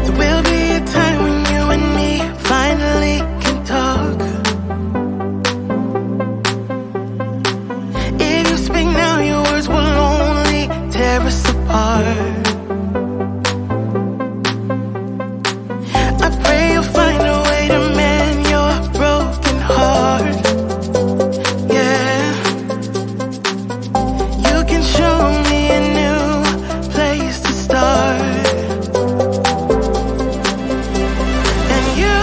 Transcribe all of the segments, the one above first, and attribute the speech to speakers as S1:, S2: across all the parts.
S1: There will be a time when you and me finally can talk. If you speak now, your words will only tear us apart. I pray you'll find a way to mend your broken heart. Yeah, you can show me a new place to start. And you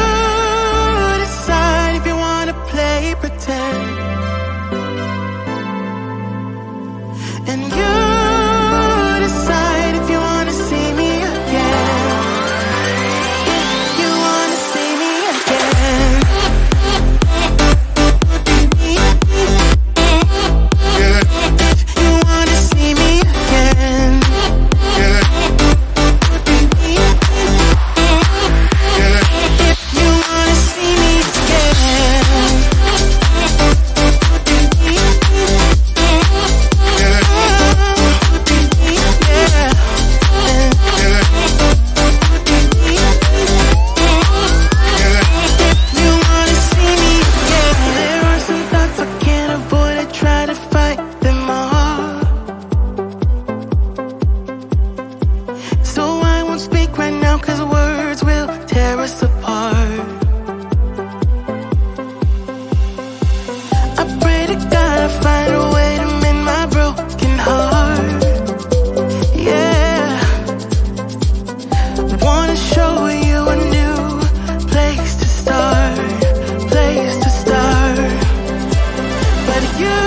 S1: decide if you wanna play pretend. And you decide if you wanna see me again. If you wanna see me again. If you wanna see me again. If you wanna see me again. You wanna see me again. There are some thoughts I can't avoid. I try to fight them all. So I won't speak right now, 'cause words will tear us apart. I pray to God I find a way to mend my broken heart. Yeah, wanna show you a new place to start, place to start. But you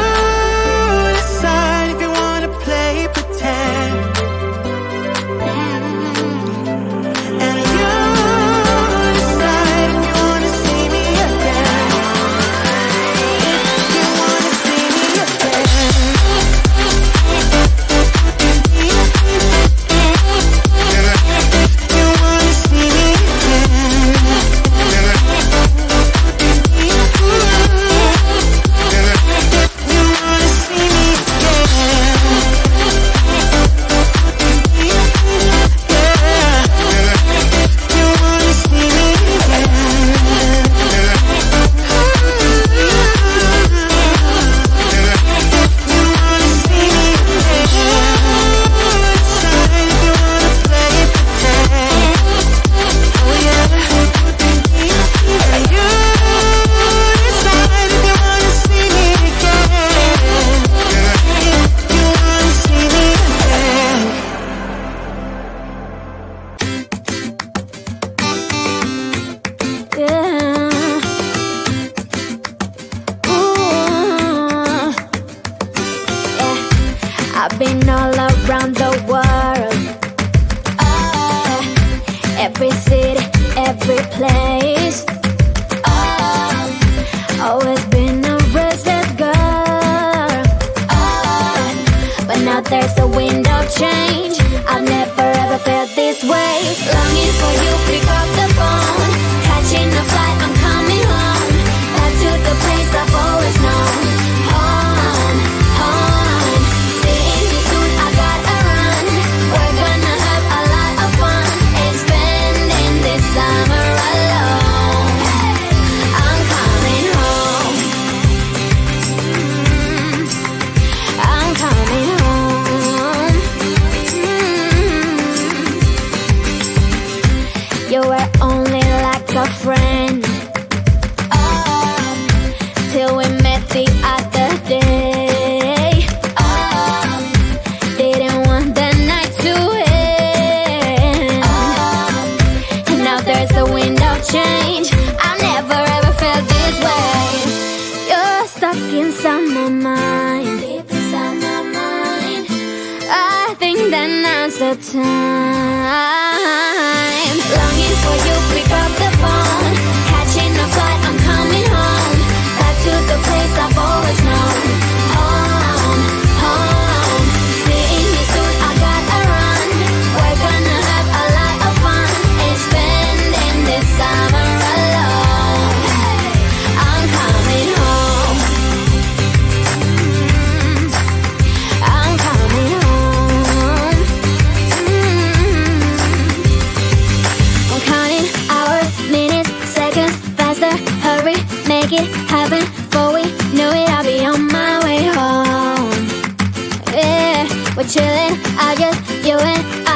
S1: decide if you wanna play pretend. And you decide if you wanna see me again. If you wanna see me again. If you wanna see me again. You wanna see me again. You wanna see me
S2: I've been all around the world, every city, every place. Always been a restless girl, but now there's a wind of change. I've never ever felt this way. Longing for you, pick up the phone. Catching a flight, I'm coming home. Back to the place I've always known. Home, home. Seeing you soon, I gotta run. We're gonna have a lot of fun and spending this summer alone. I'm coming home. I'm coming home. You were only like a friend, till we met the other day. Didn't want the night to end, and now there's a wind of change. I've never ever felt this way. You're stuck inside my mind, deep inside my mind. I think that now's the time. Longing for you, pick up the phone. Catching a flight, I'm coming home. Back to the place I've always known. Home, home. Seeing you soon, I gotta run. We're gonna have a lot of fun and spending this summer alone. I'm coming home. I'm coming home. it happen. Before we know it, I'll be on my way home. Yeah, we're chillin', you and I.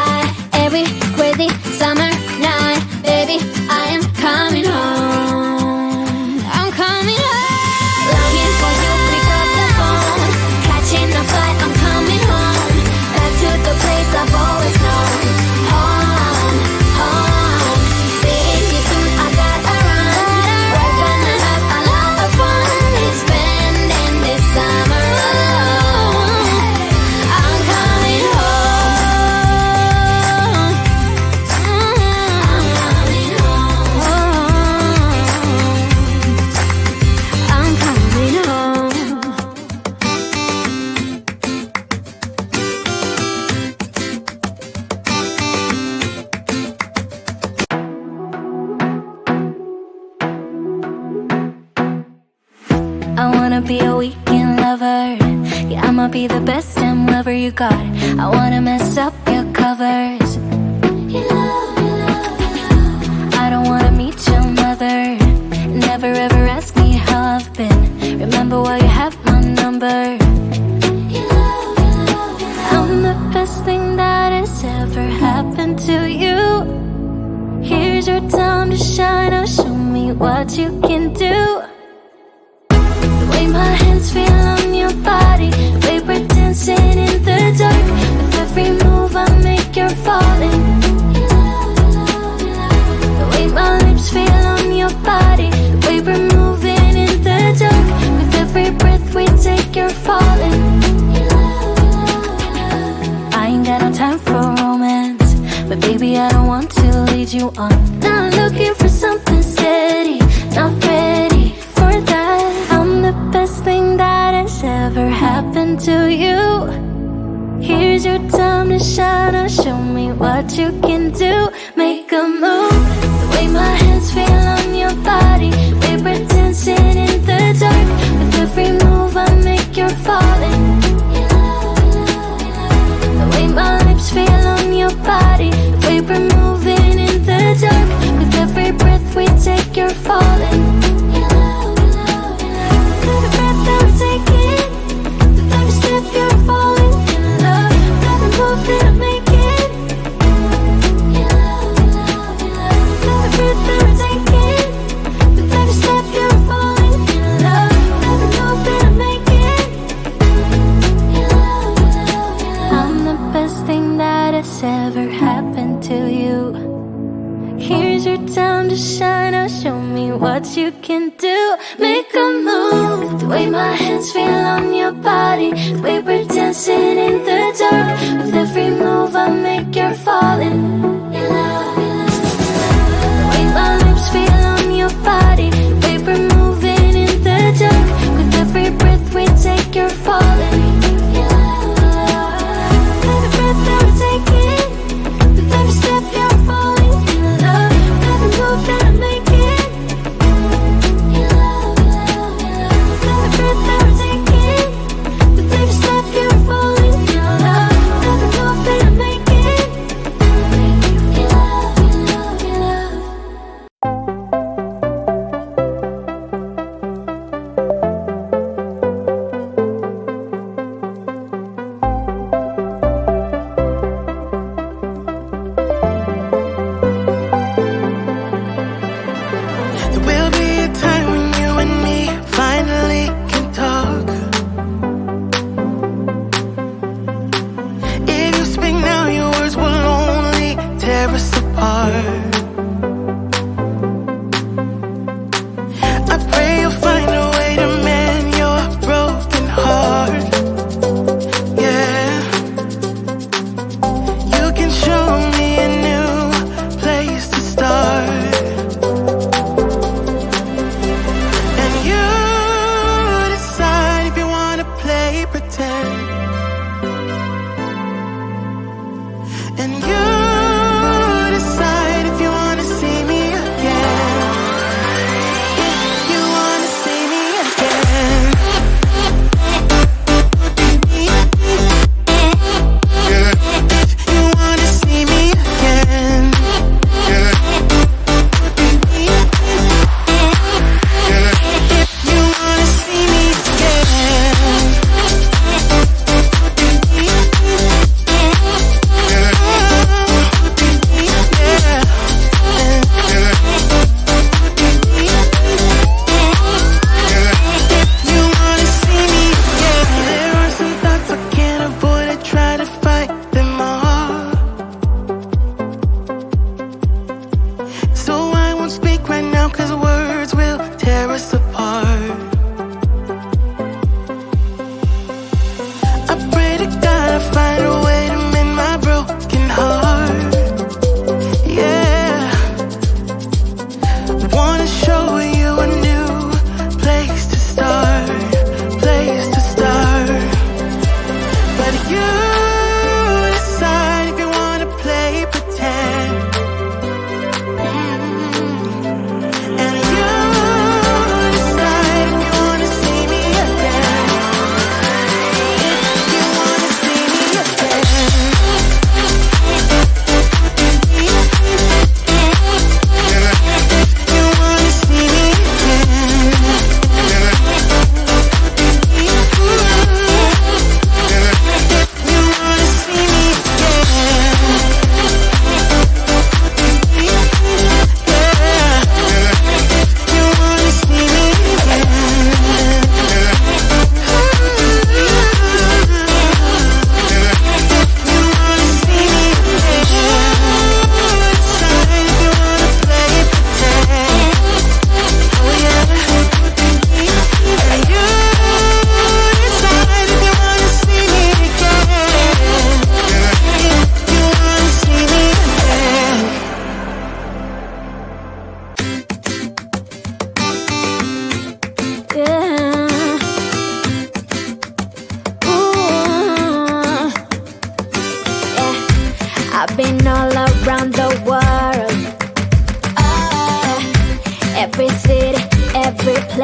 S2: Every crazy summer night, baby, I am coming home. I'm coming home. Longing for you, pick up the phone. Catching a flight, I'm coming home. Back to the place I've always known. Home, home. Seeing you soon, I gotta run. We're gonna have a lot of fun. Spending this summer alone. I'm coming home. I'm coming home. I'm coming home. I wanna be a weekend lover. Yeah, I'ma be the best damn lover you got. I wanna mess up your covers. I don't wanna meet your mother. Never ever ask me how I've been. Remember why you have my number. I'm the best thing that has ever happened to you. Here's your time to shine. Now show me what you can do. The way my hands feel on your body, the way we're dancing in the dark. With every move I make, you're falling. The way my lips feel on your body, the way we're moving in the dark. With every breath we take, you're falling. I ain't got no time for romance, but baby, I don't want to lead you on. Not looking for something steady, not ready for that. I'm the best thing that has ever happened to you. Here's your time to shine. Now show me what you can do. Make a move. The way my hands feel on your body, the way we're dancing in the dark. With every move I make, you're falling. The way my lips feel on your body, the way we're moving in the dark. With every breath we take, you're falling. Every breath that we're taking, with every step you're falling in love. Every move that I'm making, every breath that we're taking, with every step you're falling in love. Every move that I'm making, I'm the best thing that has ever happened to you. Here's your time to shine. Now show me what you can do. Make a move. The way my hands feel on your body, the way we're dancing in the dark. With every move I make, you're falling. The way my lips feel on your body, the way we're moving in the dark. With every breath we take, you're falling. Every breath that we're taking, with every step you're falling in love. Every move that I'm making, every breath that we're taking, with every step you're falling in love. Every move that I'm making,
S1: There will be a time when you and me finally can talk. If you speak now, your words will only tear us apart. I pray you'll find a way to mend your broken heart. Yeah, you can show me a new place to start. And you decide if you wanna play pretend. And you decide if you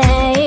S2: say.